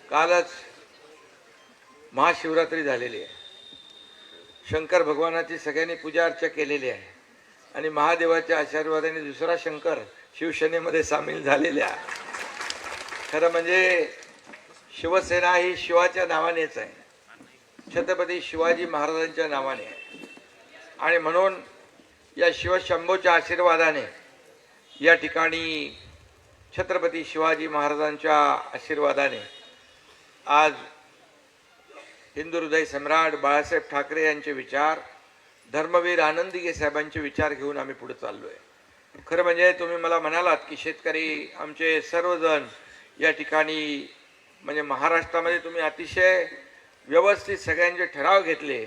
कालच महाशिवरात्री झालेली आहे. शंकर भगवानाची सगळ्यांनी पूजा अर्चा केलेली आहे आणि महादेवाच्या आशीर्वादाने दुसरा शंकर शिवसेनेमध्ये सामील झालेला आहे. खरं म्हणजे शिवसेना ही शिवाच्या नावानेच आहे, छत्रपती शिवाजी महाराजांच्या नावाने आहे आणि म्हणून या शिवशंभूच्या आशीर्वादाने या ठिकाणी छत्रपती शिवाजी महाराजांच्या आशीर्वादाने आज हिंदू हृदय सम्राट बाळासाहेब ठाकरे यांचे विचार, धर्मवीर आनंदीगे साहेबांचे विचार घेऊन आम्ही पुढे चाललोय. खरं म्हणजे तुम्ही मला म्हणालात की शेतकरी आमचे सर्वजण या ठिकाणी म्हणजे महाराष्ट्रामध्ये तुम्ही अतिशय व्यवस्थित सगळ्यांचे ठराव घेतले.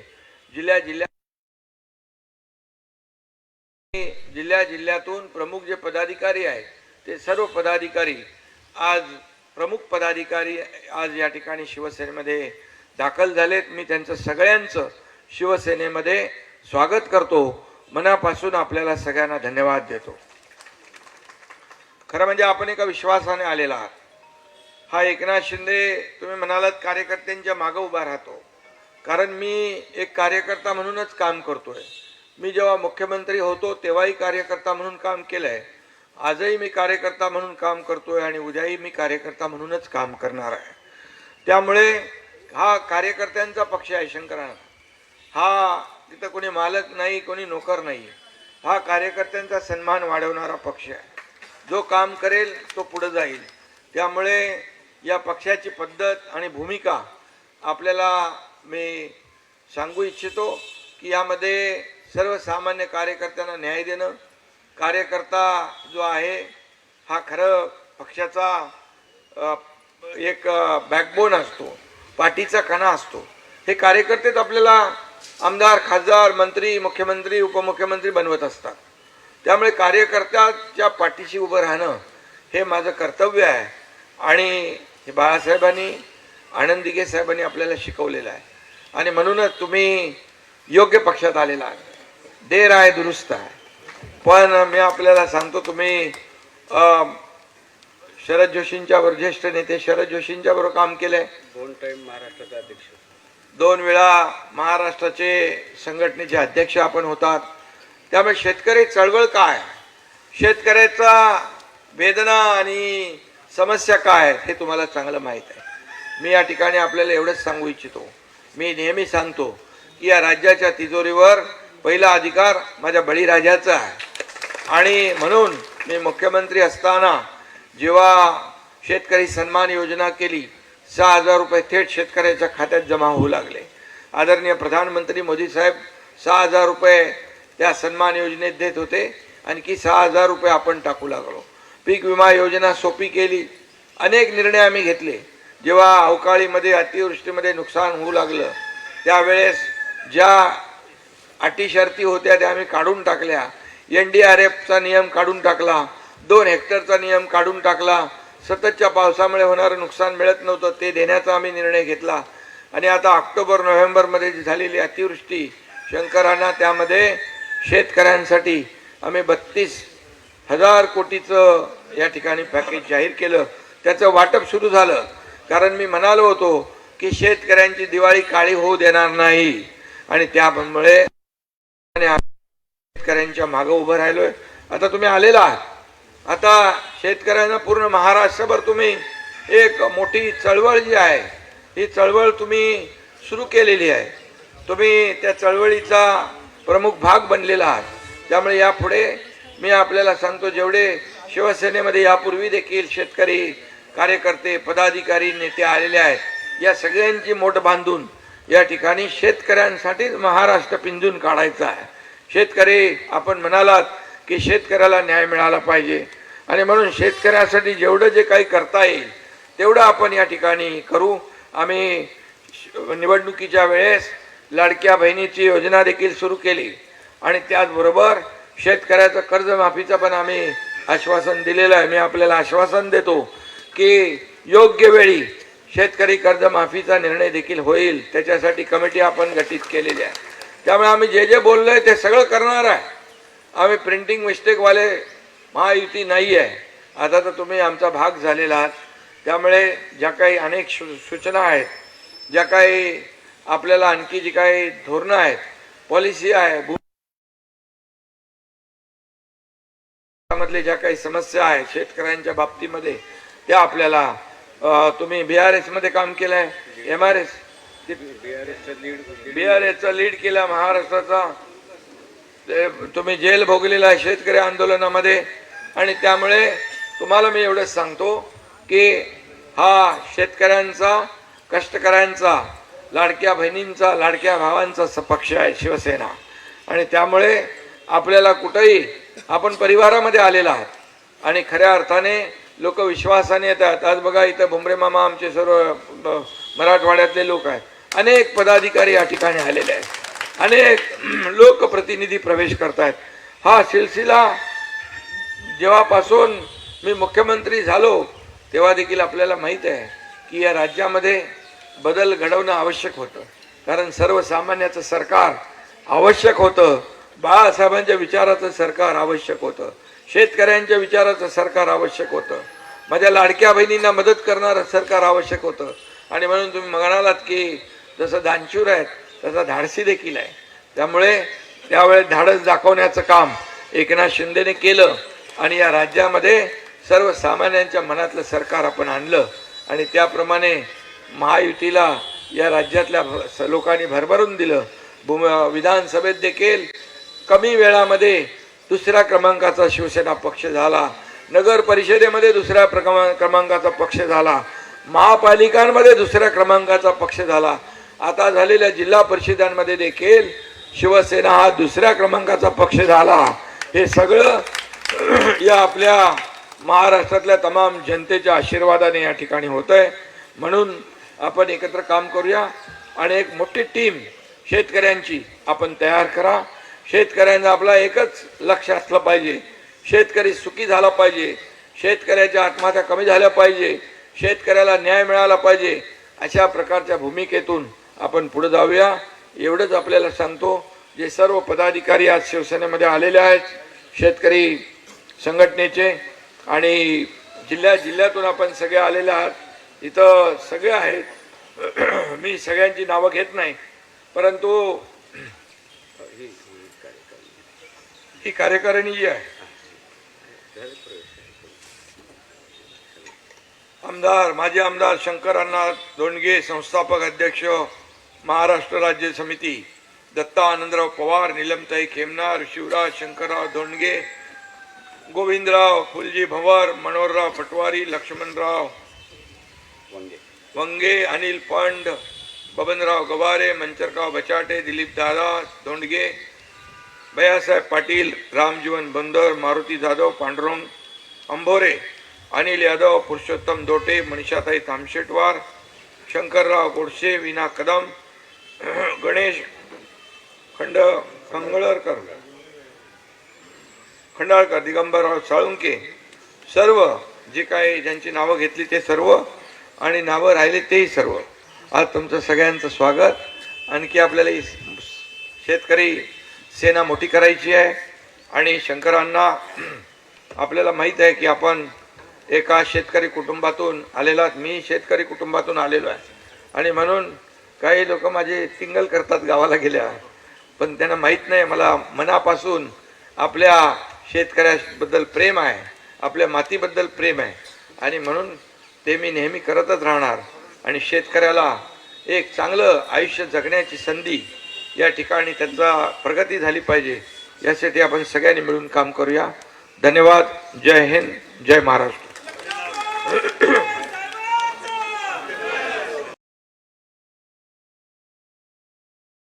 जिल्ह्यातून प्रमुख जे पदाधिकारी आहेत ते सर्व पदाधिकारी आज प्रमुख पदाधिकारी आज या ठिकाणी शिवसेनेमध्ये दाखल झालेत. मी त्यांचं सगळ्यांचं शिवसेनेमध्ये स्वागत करतो. मनापासून आपल्याला सगळ्यांना धन्यवाद देतो. खरं म्हणजे आपण एका विश्वासाने आलेला आहात. हा एकनाथ शिंदे तुम्ही म्हणालात कार्यकर्त्यांच्या मागे उभा राहतो, कारण मी एक कार्यकर्ता म्हणूनच काम करतोय. मी जेव्हा मुख्यमंत्री होतो तेव्हाही कार्यकर्ता म्हणून काम केलंय, आजही मी कार्यकर्ता म्हणून काम करतोय आणि उद्याही मी कार्यकर्ता म्हणूनच काम करणार आहे. त्यामुळे हा कार्यकर्त्यांचा पक्ष आहे. शंकरानं हा तिथं कोणी मालक नाही, कोणी नोकर नाही. हा कार्यकर्त्यांचा सन्मान वाढवणारा पक्ष आहे. जो काम करेल तो पुढे जाईल. त्यामुळे या पक्षाची पद्धत आणि भूमिका आपल्याला मी सांगू इच्छितो की यामध्ये सर्वसामान्य कार्यकर्त्यांना न्याय देणं, कार्यकर्ता जो आहे हा खरं पक्षाचा एक बॅकबोन असतो, पाठीचा कणा असतो. हे कार्यकर्तेच आपल्याला आमदार, खासदार, मंत्री, मुख्यमंत्री, उपमुख्यमंत्री बनवत असतात. त्यामुळे कार्यकर्त्याच्या पाठीशी उभं राहणं हे माझं कर्तव्य आहे आणि हे बाळासाहेबांनी, आनंदीगे साहेबांनी आपल्याला शिकवलेलं आहे आणि म्हणूनच तुम्ही योग्य पक्षात आलेला आहे. देर आहे दुरुस्त आहे. पण मी आपल्याला सांगतो, तुम्ही शरद जोशींच्या बरोबर, ज्येष्ठ नेते शरद जोशींच्या बरोबर काम केलंय. 2 टाइम महाराष्ट्राचे अध्यक्ष, 2 वेळा महाराष्ट्राचे संघटनेचे अध्यक्ष आपण होतात. त्यामुळे शेतकरी चळवळ काय, शेतकऱ्याचा वेदना आणि समस्या काय हे तुम्हाला चांगलं माहीत आहे. मी या ठिकाणी आपल्याला एवढंच सांगू इच्छितो, मी नेहमी सांगतो की या राज्याच्या तिजोरीवर पहिला अधिकार माझ्या बळीराजाचा आहे आणि म्हणून मी मुख्यमंत्री असताना जेव्हा शेतकरी सन्मान योजना केली, 6,000 रुपये थेट शेतकऱ्याच्या खात्यात जमा होऊ लागले. आदरणीय प्रधानमंत्री मोदी साहेब 6,000 रुपये त्या सन्मान योजनेत देत होते, आणखी 6,000 रुपये आपण टाकू लागलो. पीक विमा योजना सोपी केली. अनेक निर्णय आम्ही घेतले. जेव्हा अवकाळीमध्ये, अतिवृष्टीमध्ये नुकसान होऊ लागलं त्यावेळेस ज्या अटी शर्ती होत्या त्या आम्ही काढून टाकल्या. NDRFचा नियम काढून टाकला, 2 हेक्टरचा नियम काढून टाकला. सततच्या पावसामुळे होणारं नुकसान मिळत नव्हतं, ते देण्याचा आम्ही निर्णय घेतला. आणि आता ऑक्टोबर-नोव्हेंबरमध्ये जी झालेली अतिवृष्टी शंकरांना, त्यामध्ये शेतकऱ्यांसाठी आम्ही 32,000 कोटीचं या ठिकाणी पॅकेज जाहीर केलं. त्याचं वाटप सुरू झालं, कारण मी म्हणालो होतो की शेतकऱ्यांची दिवाळी काळी होऊ देणार नाही आणि त्यामुळे शेतकऱ्यांच्या मागे उभं राहिलोय. आता तुम्ही आलेला आहात. आता शेतकऱ्यांना पूर्ण महाराष्ट्रभर तुम्ही एक मोठी चळवळ जी आहे ही चळवळ तुम्ही सुरू केलेली आहे. तुम्ही त्या चळवळीचा प्रमुख भाग बनलेला आहात. त्यामुळे यापुढे मी आपल्याला सांगतो, जेवढे शिवसेनेमध्ये यापूर्वी देखील शेतकरी कार्यकर्ते, पदाधिकारी, नेते आलेले आहेत, या सगळ्यांची मोठ बांधून या ठिकाणी शेतकऱ्यांसाठीच महाराष्ट्र पिंजून काढायचा आहे. शेतकरी, आपण म्हणालात की शेतकऱ्याला न्याय मिळाला पाहिजे आणि म्हणून शेतकऱ्यासाठी जेवढं जे काही करता येईल तेवढं आपण या ठिकाणी करू. आम्ही निवडणुकीच्या वेळेस लाडक्या बहिणीची योजना देखील सुरू केली आणि त्याचबरोबर शेतकऱ्याचं कर्जमाफीचं पण आम्ही आश्वासन दिलेलं आहे. मी आपल्याला आश्वासन देतो की योग्य वेळी शेतकरी कर्जमाफीचा निर्णय देखील होईल. त्याच्यासाठी कमिटी आपण गठीत केलेली आहे. त्यामुळे आम्ही जे जे बोललोय ते सगळं करणार आहे. आम्ही प्रिंटिंग मिस्टेकवाले महायुती नाही आहे. आता तर तुम्ही आमचा भाग झालेला आहात. त्यामुळे ज्या काही अनेक सूचना आहेत, ज्या काही आपल्याला आणखी जी काही धोरणं आहेत, पॉलिसी आहे, मधले ज्या काही समस्या आहेत शेतकऱ्यांच्या बाबतीमध्ये, त्या आपल्याला तुम्ही BRS मध्ये काम केलंय, MRS BRS लीड केला महाराष्ट्राचा, तुम्ही जेल भोगलेला आहे शेतकरी आंदोलनामध्ये. आणि त्यामुळे तुम्हाला मी एवढंच सांगतो की हा शेतकऱ्यांचा, कष्टकऱ्यांचा, लाडक्या बहिणींचा, लाडक्या भावांचा पक्ष आहे शिवसेना. आणि त्यामुळे आपल्याला कुठेही आपण परिवारामध्ये आलेला आहात आणि खऱ्या अर्थाने लोक विश्वासाने येतात. आज बघा इथं भुमरे मामा आमचे सर्व मराठवाड्यातले लोक आहेत, अनेक पदाधिकारी या ठिकाणी आलेले आहेत, अनेक लोकप्रतिनिधी प्रवेश करतायत. हा सिलसिला जेव्हापासून मी मुख्यमंत्री झालो तेव्हा देखील आपल्याला माहीत आहे की या राज्यामध्ये बदल घडवणं आवश्यक होतं, कारण सर्वसामान्याचं सरकार आवश्यक होतं, बाळासाहेबांच्या विचाराचं सरकार आवश्यक होतं, शेतकऱ्यांच्या विचाराचं सरकार आवश्यक होतं, माझ्या लाडक्या बहिणींना मदत करणारं सरकार आवश्यक होतं. आणि म्हणून तुम्ही म्हणालात की जसं दानशूर आहेत तसा धाडसी देखील आहे. त्यामुळे त्यावेळेस धाडस दाखवण्याचं काम एकनाथ शिंदेने केलं आणि या राज्यामध्ये सर्वसामान्यांच्या मनातलं सरकार आपण आणलं. आणि त्याप्रमाणे महायुतीला या राज्यातल्या लोकांनी भरभरून दिलं. विधानसभेत देखील कमी वेळामध्ये दुसऱ्या क्रमांकाचा शिवसेना पक्ष झाला, नगर परिषदेमध्ये दुसऱ्या क्रमांकाचा पक्ष झाला, महापालिकांमध्ये दुसऱ्या क्रमांकाचा पक्ष झाला. आता झालेल्या जिल्हा परिषदांमध्ये देखील शिवसेना हा दुसऱ्या क्रमांकाचा पक्ष झाला. हे सगळं या आपल्या महाराष्ट्रातल्या तमाम जनतेच्या आशीर्वादाने या ठिकाणी होतंय. म्हणून आपण एकत्र काम करूया आणि एक मोठी टीम शेतकऱ्यांची आपण तयार करा. शेतकऱ्यांचा आपला एकच लक्ष असलं पाहिजे, शेतकरी सुखी झाला पाहिजे, शेतकऱ्याच्या आत्महत्या कमी झाल्या पाहिजे, शेतकऱ्याला न्याय मिळाला पाहिजे. अशा प्रकारच्या भूमिकेतून आपण पुढे जाऊया एवढंच आपल्याला सांगतो. जे सर्व पदाधिकारी आज शिवसेनेमध्ये आलेले आहेत शेतकरी संघटनेचे आणि जिल्ह्यातून आपण सगळे आलेले आहात, इथं सगळे आहेत. मी सगळ्यांची नावं घेत नाही, परंतु ही कार्यकारिणी जी आहे, आमदार माजी आमदार शंकर अण्णा धोंडगे, संस्थापक अध्यक्ष महाराष्ट्र राज्य समिती, दत्ता आनंदराव पवार, नीलमताई खेमनार, शिवराज शंकरराव धोंडगे, गोविंदराव फुलजी भंवर, मनोहरराव पटवारी, लक्ष्मणराव वंगे, अनिल पंड, बबनराव गवारे, मंचरराव बचाटे, दिलीप दादा धोंडगे, भैयासाहेब पाटील, रामजीवन बंदर, मारुती जाधव, पांडुरंग अंभोरे, अनिल यादव, पुरुषोत्तम दोटे, मनीषाताई तामशेटवार, शंकरराव गोडसे, विना कदम, गणेश खंडाळकर, दिगंबरराव साळुंके, सर्व जे काही ज्यांची नावं घेतली ते सर्व आणि नावं राहिले तेही सर्व. आज तुमचं सगळ्यांचं स्वागत. आणखी आपल्याला ही शेतकरी सेना मोठी करायची आहे आणि शंकरांना आपल्याला माहीत आहे की आपण एका शेतकरी कुटुंबातून आलेला, मी शेतकरी कुटुंबातून आलेलो आहे आणि म्हणून काही लोक माझे टिंगल करतात गावाला गेल्या, पण त्यांना माहीत नाही मला मनापासून आपल्या शेतकऱ्याबद्दल प्रेम आहे, आपल्या मातीबद्दल प्रेम आहे आणि म्हणून ते मी नेहमी करतच राहणार. आणि शेतकऱ्याला एक चांगलं आयुष्य जगण्याची संधी या ठिकाणी त्यांचा प्रगती झाली पाहिजे, यासाठी आपण सगळ्यांनी मिळून काम करूया. धन्यवाद. जय हिंद, जय महाराष्ट्र.